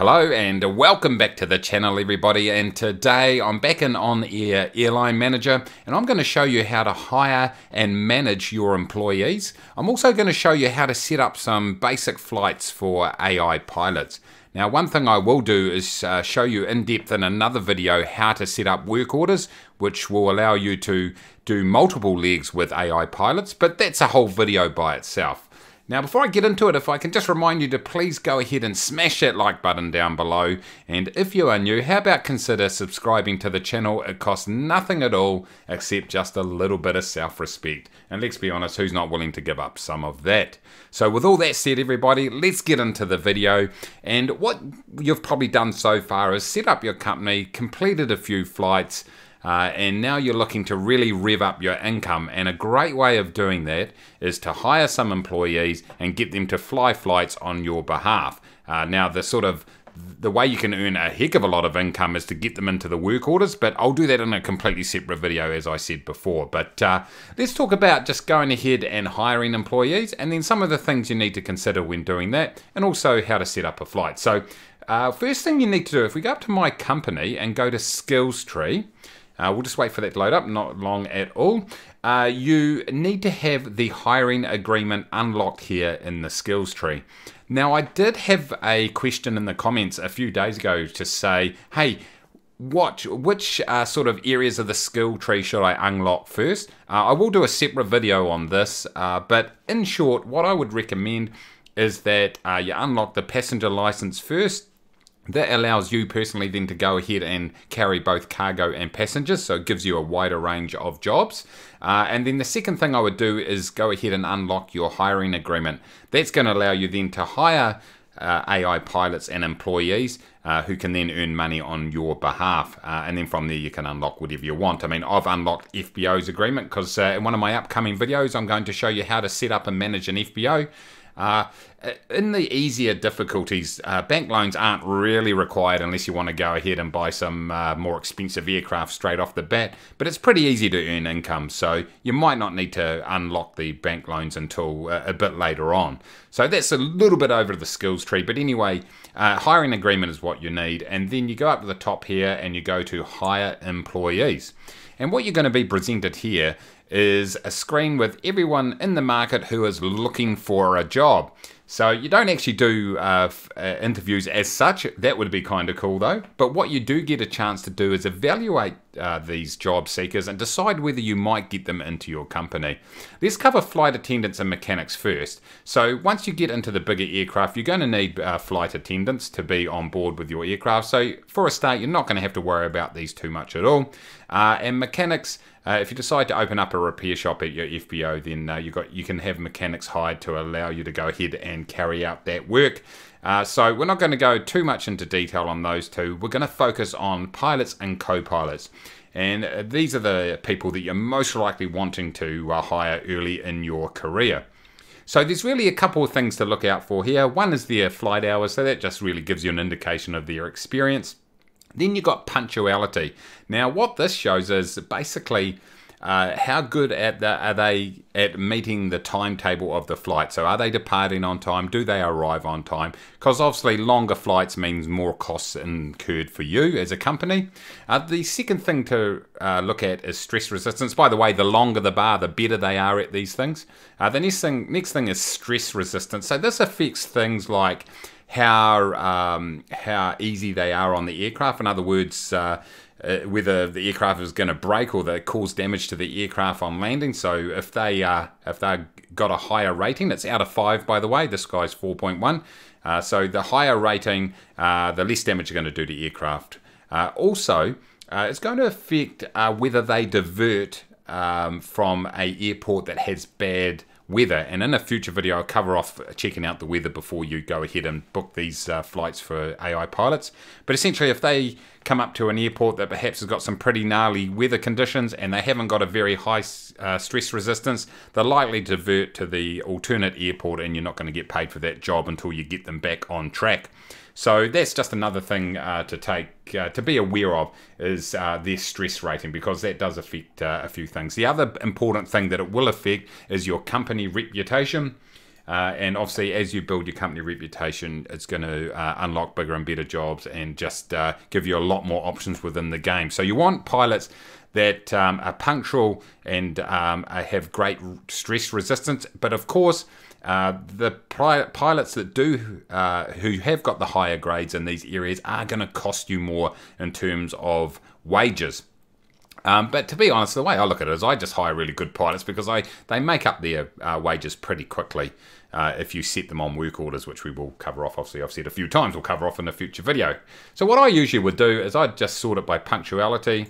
Hello and welcome back to the channel, everybody, and today I'm back in OnAir Airline Manager and I'm going to show you how to hire and manage your employees. I'm also going to show you how to set up some basic flights for AI pilots. Now, one thing I will do is show you in depth in another video how to set up work orders, which will allow you to do multiple legs with AI pilots, but that's a whole video by itself. Now, before I get into it, if I can just remind you to please go ahead and smash that like button down below. And if you are new, how about consider subscribing to the channel? It costs nothing at all except just a little bit of self-respect. And let's be honest, who's not willing to give up some of that? So with all that said, everybody, let's get into the video. And what you've probably done so far is set up your company, completed a few flights, and now you're looking to really rev up your income, and a great way of doing that is to hire some employees and get them to fly flights on your behalf. Now the way you can earn a heck of a lot of income is to get them into the work orders, but I'll do that in a completely separate video, as I said before. But let's talk about just going ahead and hiring employees, and then some of the things you need to consider when doing that, and also how to set up a flight. So first thing you need to do, if we go up to My Company and go to Skills Tree, we'll just wait for that to load up, not long at all. You need to have the hiring agreement unlocked here in the skills tree. Now, I did have a question in the comments a few days ago to say, hey, which sort of areas of the skill tree should I unlock first? I will do a separate video on this, but in short, what I would recommend is that you unlock the passenger license first. That allows you personally then to go ahead and carry both cargo and passengers, so it gives you a wider range of jobs. And then the second thing I would do is go ahead and unlock your hiring agreement. That's going to allow you then to hire AI pilots and employees who can then earn money on your behalf. And then from there you can unlock whatever you want. I mean, I've unlocked FBO's agreement because in one of my upcoming videos I'm going to show you how to set up and manage an FBO. In the easier difficulties, bank loans aren't really required unless you want to go ahead and buy some more expensive aircraft straight off the bat, but it's pretty easy to earn income, so you might not need to unlock the bank loans until a bit later on. So that's a little bit over the skills tree, but anyway, hiring agreement is what you need, and then you go up to the top here and you go to hire employees. And what you're going to be presented here is a screen with everyone in the market who is looking for a job. So you don't actually do interviews as such. That would be kind of cool though. But what you do get a chance to do is evaluate these job seekers and decide whether you might get them into your company. Let's cover flight attendants and mechanics first. So once you get into the bigger aircraft, you're going to need flight attendants to be on board with your aircraft. So for a start, you're not going to have to worry about these too much at all. And mechanics, if you decide to open up a repair shop at your FBO, then you can have mechanics hired to allow you to go ahead and carry out that work. So we're not going to go too much into detail on those two. We're going to focus on pilots and co-pilots. And these are the people that you're most likely wanting to hire early in your career. So there's really a couple of things to look out for here. One is their flight hours, so that just really gives you an indication of their experience. Then you've got punctuality. Now what this shows is basically how good are they at meeting the timetable of the flight. So are they departing on time? Do they arrive on time? Because obviously longer flights means more costs incurred for you as a company. The second thing to look at is stress resistance. By the way, the longer the bar, the better they are at these things. The next thing is stress resistance. So this affects things like how easy they are on the aircraft. In other words, whether the aircraft is going to break or they cause damage to the aircraft on landing. So if they got a higher rating, it's out of 5 by the way. This guy's 4.1. So the higher rating, the less damage you're going to do to aircraft. Also, it's going to affect whether they divert from an airport that has bad weather, and in a future video I'll cover off checking out the weather before you go ahead and book these flights for AI pilots. But essentially, if they come up to an airport that perhaps has got some pretty gnarly weather conditions and they haven't got a very high stress resistance, they're likely to divert to the alternate airport, and you're not going to get paid for that job until you get them back on track. So that's just another thing to be aware of, is their stress rating, because that does affect a few things. The other important thing that it will affect is your company reputation. And obviously, as you build your company reputation, it's going to unlock bigger and better jobs and just give you a lot more options within the game. So you want pilots that are punctual and have great stress resistance. But of course, the pilots that do who have got the higher grades in these areas are going to cost you more in terms of wages. But to be honest, the way I look at it is I just hire really good pilots because they make up their wages pretty quickly if you set them on work orders, which we will cover off. Obviously, I've said a few times we'll cover off in a future video. So what I usually would do is I'd just sort it by punctuality,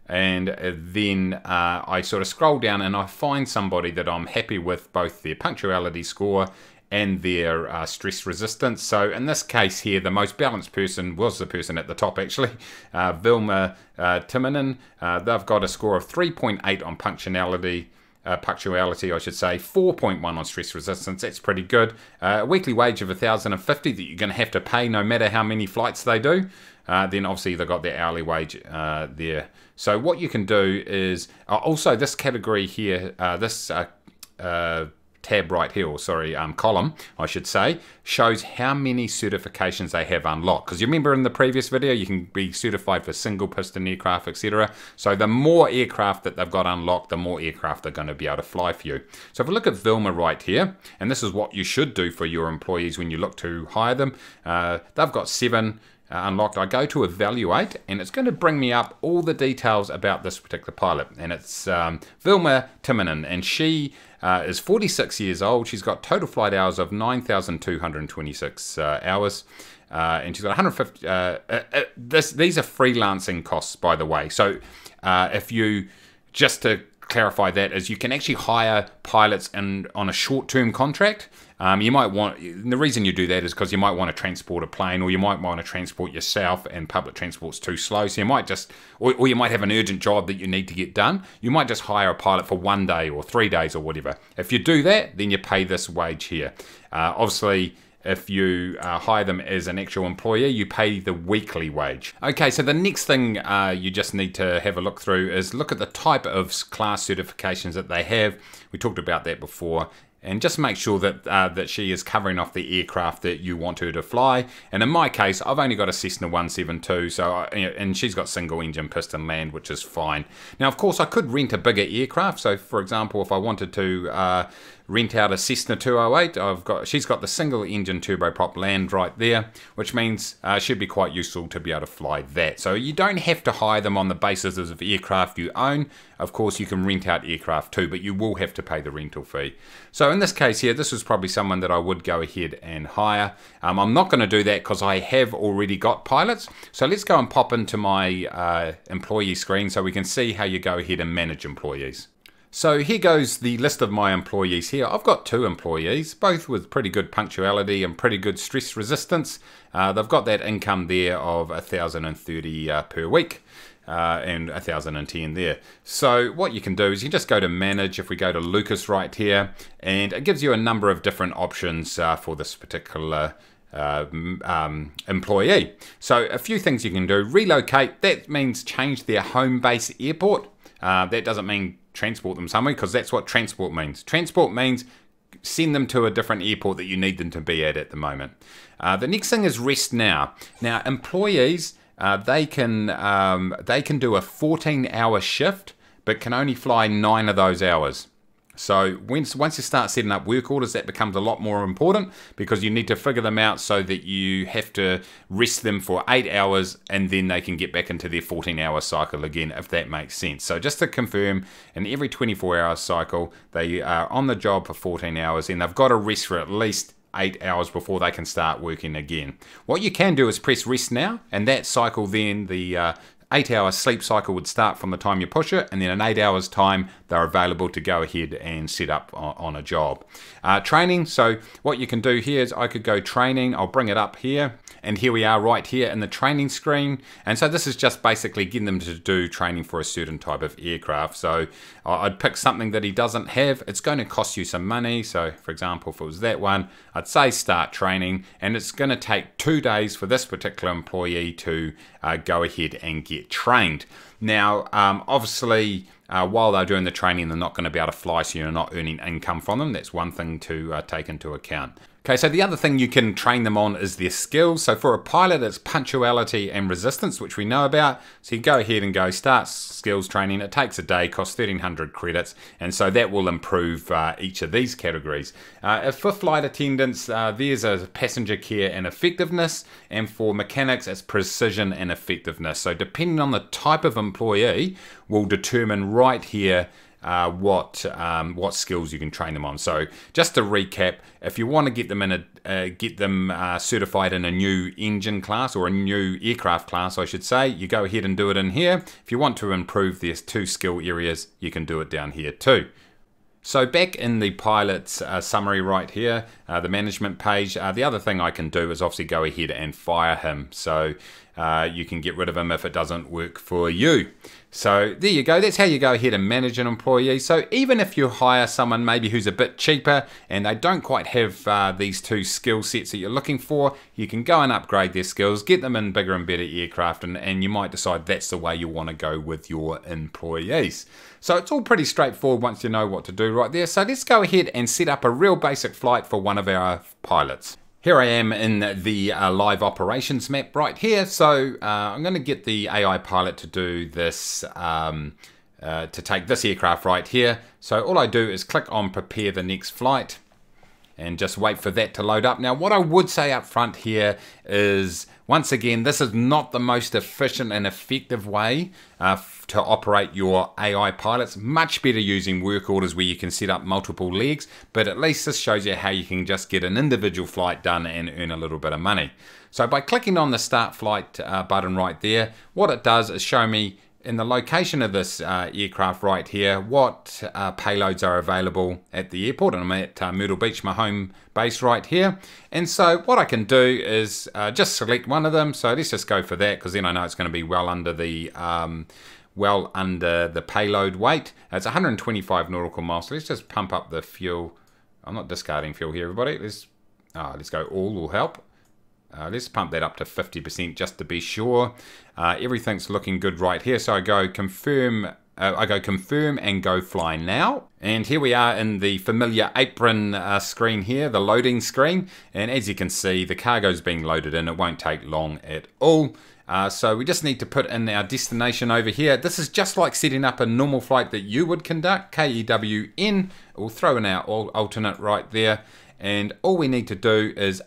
and then I sort of scroll down and I find somebody that I'm happy with both their punctuality score and their stress resistance. So in this case here, the most balanced person was the person at the top actually, Vilma Timonen. They've got a score of 3.8 on punctuality, I should say, 4.1 on stress resistance. That's pretty good. A weekly wage of $1,050 that you're going to have to pay no matter how many flights they do. Then obviously they've got their hourly wage there. So what you can do is, also this category here, this tab right here, or sorry, column, I should say, shows how many certifications they have unlocked. Because you remember in the previous video, you can be certified for single piston aircraft, etc. So the more aircraft that they've got unlocked, the more aircraft they're going to be able to fly for you. So if we look at Vilma right here, and this is what you should do for your employees when you look to hire them, they've got 7 unlocked. I go to evaluate and it's going to bring me up all the details about this particular pilot, and it's Vilma Timonen, and she is 46 years old. She's got total flight hours of 9,226 hours, and she's got 150 these are freelancing costs, by the way. So if you, just to clarify that, is you can actually hire pilots on a short-term contract. You might want, the reason you do that is because you might want to transport a plane, or you might want to transport yourself and public transport's too slow, so you might just, or you might have an urgent job that you need to get done. You might just hire a pilot for 1 day or 3 days or whatever. If you do that, then you pay this wage here. Obviously, if you hire them as an actual employee, you pay the weekly wage. Okay, so the next thing you just need to have a look through is look at the type of class certifications that they have. We talked about that before. And just make sure that that she is covering off the aircraft that you want her to fly. And in my case, I've only got a Cessna 172, so and she's got single engine piston land, which is fine. Now, of course, I could rent a bigger aircraft. So, for example, if I wanted to rent out a Cessna 208, she's got the single engine turboprop land right there, which means she'd be quite useful to be able to fly that. So you don't have to hire them on the basis of aircraft you own. Of course, you can rent out aircraft too, but you will have to pay the rental fee. So in this case here, this is probably someone that I would go ahead and hire. I'm not going to do that because I have already got pilots. So let's go and pop into my employee screen so we can see how you go ahead and manage employees. So here goes the list of my employees here. I've got 2 employees, both with pretty good punctuality and pretty good stress resistance. They've got that income there of $1,030 per week. And 1,010 there. So what you can do is you just go to manage. If we go to Lucas right here, and it gives you a number of different options for this particular employee. So a few things you can do. Relocate, that means change their home base airport. That doesn't mean transport them somewhere, because that's what transport means. Transport means send them to a different airport that you need them to be at the moment. The next thing is rest now. Now employees, they can do a 14-hour shift, but can only fly 9 of those hours. So once you start setting up work orders, that becomes a lot more important, because you need to figure them out so that you have to rest them for 8 hours and then they can get back into their 14-hour cycle again, if that makes sense. So just to confirm, in every 24-hour cycle, they are on the job for 14 hours and they've got to rest for at least 8 hours before they can start working again. What you can do is press rest now, and that cycle then, the 8-hour sleep cycle would start from the time you push it, and then in 8 hours time they're available to go ahead and set up on a job. Training, so what you can do here is I could go training. I'll bring it up here, and here we are right here in the training screen. And so this is just basically getting them to do training for a certain type of aircraft. So I'd pick something that he doesn't have. It's going to cost you some money. So for example, if it was that one, I'd say start training, and it's going to take 2 days for this particular employee to go ahead and get trained. Now, obviously, while they're doing the training, they're not going to be able to fly, so you're not earning income from them. That's one thing to take into account. Okay, so the other thing you can train them on is their skills. So for a pilot, it's punctuality and resistance, which we know about. So you go ahead and go start skills training. It takes a day, costs 1,300 credits, and so that will improve each of these categories. For flight attendants, there's a passenger care and effectiveness, and for mechanics, it's precision and effectiveness. So depending on the type of employee, will determine right here what skills you can train them on. So just to recap, if you want to get them certified in a new engine class, or a new aircraft class I should say, you go ahead and do it in here. If you want to improve these 2 skill areas, you can do it down here too. So back in the pilot's summary right here, the management page, the other thing I can do is obviously go ahead and fire him. So you can get rid of him if it doesn't work for you. So there you go, that's how you go ahead and manage an employee. So even if you hire someone maybe who's a bit cheaper and they don't quite have these 2 skill sets that you're looking for, you can go and upgrade their skills, get them in bigger and better aircraft, and you might decide that's the way you want to go with your employees. So it's all pretty straightforward once you know what to do right there. So let's go ahead and set up a real basic flight for one of our pilots. Here I am in the live operations map right here. So I'm going to get the AI pilot to do this, to take this aircraft right here. So all I do is click on prepare the next flight and just wait for that to load up. Now what I would say up front here is, once again, this is not the most efficient and effective way to operate your AI pilots. Much better using work orders where you can set up multiple legs, but at least this shows you how you can just get an individual flight done and earn a little bit of money. So by clicking on the start flight button right there, what it does is show me in the location of this aircraft right here what payloads are available at the airport, and I'm at Myrtle Beach, my home base right here. And so what I can do is just select one of them. So let's just go for that, because then I know it's going to be well under the payload weight. It's 125 nautical miles. So let's just pump up the fuel. I'm not discarding fuel here, everybody. Let's go all will help. Let's pump that up to 50% just to be sure. Everything's looking good right here. So I go confirm and go fly now. And here we are in the familiar apron screen here, the loading screen. And as you can see, the cargo's being loaded in. It won't take long at all. So we just need to put in our destination over here. This is just like setting up a normal flight that you would conduct, KEWN. We'll throw in our alternate right there. And all we need to do is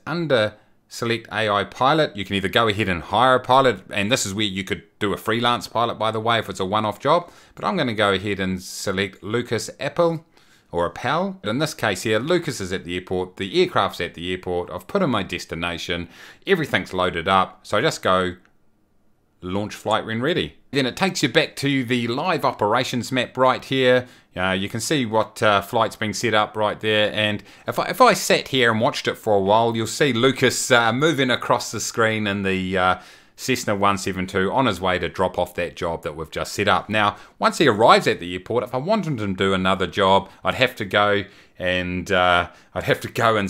select AI pilot. You can either go ahead and hire a pilot, and this is where you could do a freelance pilot, by the way, if it's a one-off job. But I'm going to go ahead and select Lucas Appel, or Appel. In this case here, Lucas is at the airport, the aircraft's at the airport, I've put in my destination, everything's loaded up, so I just go launch flight when ready. Then it takes you back to the live operations map right here. You can see what flight's being set up right there, and if I sat here and watched it for a while, you'll see Lucas moving across the screen in the Cessna 172 on his way to drop off that job that we've just set up. Now, once he arrives at the airport, if I wanted him to do another job, I'd have to go and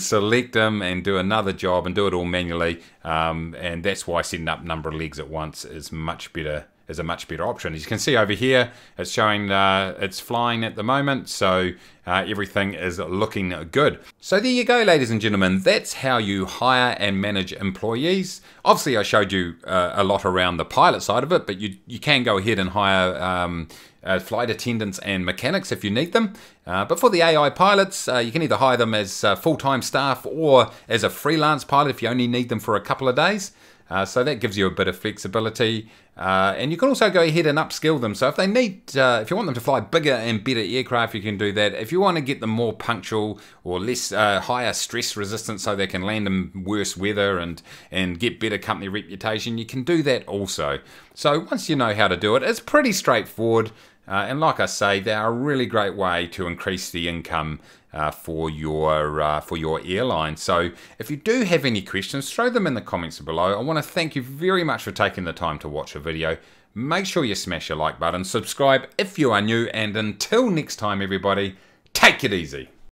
select him and do another job and do it all manually, and that's why setting up number of legs at once is a much better option. As you can see over here, it's showing it's flying at the moment, so everything is looking good. So there you go, ladies and gentlemen, that's how you hire and manage employees. Obviously I showed you a lot around the pilot side of it, but you can go ahead and hire flight attendants and mechanics if you need them. But for the AI pilots, you can either hire them as full-time staff or as a freelance pilot if you only need them for a couple of days. So that gives you a bit of flexibility, and you can also go ahead and upskill them. So if they need, if you want them to fly bigger and better aircraft, you can do that. If you want to get them more punctual or less higher stress resistance, so they can land in worse weather and get better company reputation, you can do that also. So once you know how to do it, it's pretty straightforward. And like I say, they are a really great way to increase the income for your airline. So if you do have any questions, throw them in the comments below. I want to thank you very much for taking the time to watch the video. Make sure you smash your like button, subscribe if you are new, and until next time everybody, take it easy.